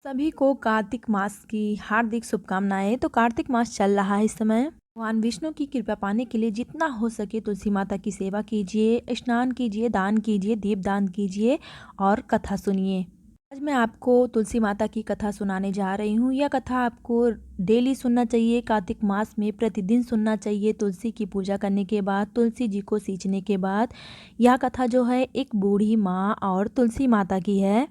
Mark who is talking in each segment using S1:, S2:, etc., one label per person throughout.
S1: सभी को कार्तिक मास की हार्दिक शुभकामनाएं। तो कार्तिक मास चल रहा है इस समय। भगवान विष्णु की कृपा पाने के लिए जितना हो सके तुलसी माता की सेवा कीजिए, स्नान कीजिए, दान कीजिए, दीपदान कीजिए और कथा सुनिए। आज मैं आपको तुलसी माता की कथा सुनाने जा रही हूँ। यह कथा आपको डेली सुनना चाहिए, कार्तिक मास में प्रतिदिन सुनना चाहिए। तुलसी की पूजा करने के बाद, तुलसी जी को सींचने के बाद। यह कथा जो है एक बूढ़ी माँ और तुलसी माता की है।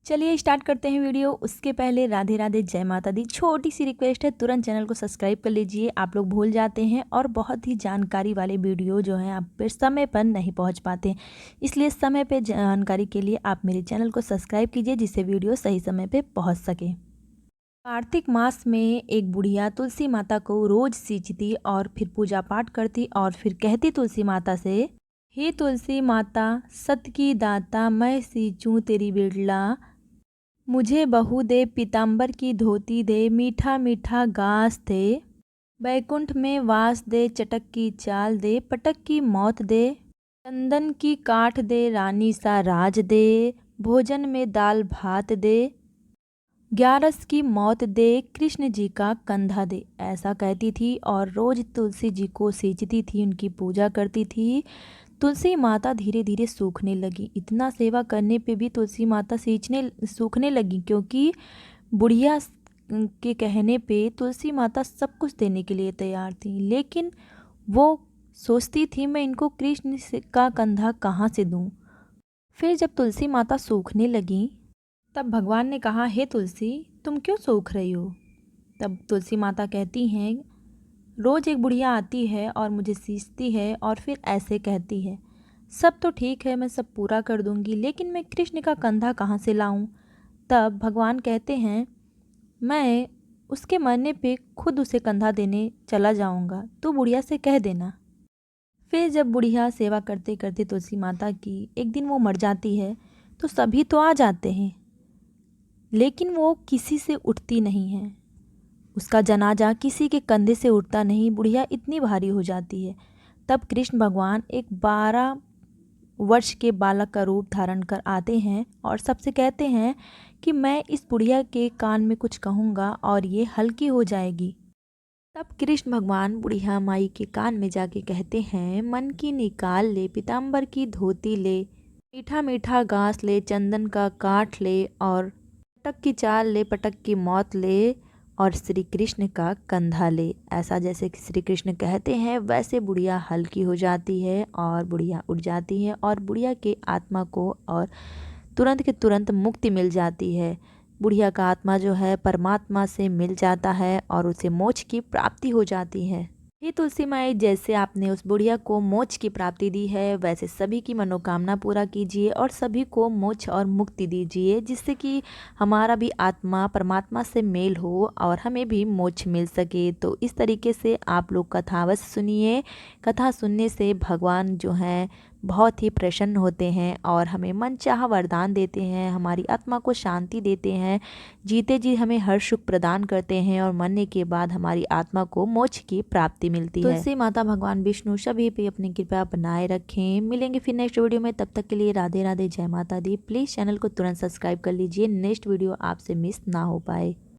S1: चलिए स्टार्ट करते हैं वीडियो। उसके पहले राधे राधे, जय माता दी। छोटी सी रिक्वेस्ट है, तुरंत चैनल को सब्सक्राइब कर लीजिए। आप लोग भूल जाते हैं और बहुत ही जानकारी वाले वीडियो जो है आप पे समय पर नहीं पहुंच पाते, इसलिए समय पे जानकारी के लिए आप मेरे चैनल को सब्सक्राइब कीजिए, जिससे वीडियो सही समय पे पहुंच सके। कार्तिक मास में एक बुढ़िया तुलसी माता को रोज सींचती और फिर पूजा पाठ करती और फिर कहती तुलसी माता से, हे तुलसी माता सत की दाता, मैं सींचूं तेरी बिरला। मुझे बहू दे, पीताम्बर की धोती दे, मीठा मीठा घास दे। बैकुंठ में वास दे, चटक की चाल दे, पटक की मौत दे। चंदन की काठ दे, रानी सा राज दे। भोजन में दाल भात दे। ग्यारस की मौत दे, कृष्ण जी का कंधा दे। ऐसा कहती थी और रोज तुलसी जी को सींचती थी, उनकी पूजा करती थी। तुलसी माता धीरे धीरे सूखने लगी। इतना सेवा करने पे भी तुलसी माता सूखने लगी, क्योंकि बुढ़िया के कहने पे तुलसी माता सब कुछ देने के लिए तैयार थी, लेकिन वो सोचती थी मैं इनको कृष्ण का कंधा कहाँ से दूँ। फिर जब तुलसी माता सूखने लगी तब भगवान ने कहा, हे तुलसी तुम क्यों सूख रही हो। तब तुलसी माता कहती हैं, रोज़ एक बुढ़िया आती है और मुझे सींचती है और फिर ऐसे कहती है, सब तो ठीक है, मैं सब पूरा कर दूंगी, लेकिन मैं कृष्ण का कंधा कहाँ से लाऊं। तब भगवान कहते हैं, मैं उसके मरने पे खुद उसे कंधा देने चला जाऊंगा, तू बुढ़िया से कह देना। फिर जब बुढ़िया सेवा करते करते तुलसी माता की एक दिन वो मर जाती है, तो सभी तो आ जाते हैं, लेकिन वो किसी से उठती नहीं है। उसका जनाजा किसी के कंधे से उठता नहीं। बुढ़िया इतनी भारी हो जाती है। तब कृष्ण भगवान एक 12 वर्ष के बालक का रूप धारण कर आते हैं और सबसे कहते हैं कि मैं इस बुढ़िया के कान में कुछ कहूँगा और ये हल्की हो जाएगी। तब कृष्ण भगवान बुढ़िया माई के कान में जाके कहते हैं, मन की निकाल ले, पीताम्बर की धोती ले, मीठा मीठा घास ले, चंदन का काठ ले और पटक की चाल ले, पटक की मौत ले और श्री कृष्ण का कंधा ले। ऐसा जैसे कि श्री कृष्ण कहते हैं वैसे बुढ़िया हल्की हो जाती है और बुढ़िया उठ जाती है और बुढ़िया के आत्मा को और तुरंत के तुरंत मुक्ति मिल जाती है। बुढ़िया का आत्मा जो है परमात्मा से मिल जाता है और उसे मोक्ष की प्राप्ति हो जाती है। हे तुलसी माई, जैसे आपने उस बुढ़िया को मोक्ष की प्राप्ति दी है, वैसे सभी की मनोकामना पूरा कीजिए और सभी को मोक्ष और मुक्ति दीजिए, जिससे कि हमारा भी आत्मा परमात्मा से मेल हो और हमें भी मोक्ष मिल सके। तो इस तरीके से आप लोग कथा अवश्य सुनिए। कथा सुनने से भगवान जो हैं बहुत ही प्रसन्न होते हैं और हमें मनचाहा वरदान देते हैं, हमारी आत्मा को शांति देते हैं, जीते जी हमें हर सुख प्रदान करते हैं और मरने के बाद हमारी आत्मा को मोक्ष की प्राप्ति मिलती है। तुलसी माता भगवान विष्णु सभी पे अपनी कृपा बनाए रखें। मिलेंगे फिर नेक्स्ट वीडियो में, तब तक के लिए राधे राधे, जय माता दी। प्लीज़ चैनल को तुरंत सब्सक्राइब कर लीजिए, नेक्स्ट वीडियो आपसे मिस ना हो पाए।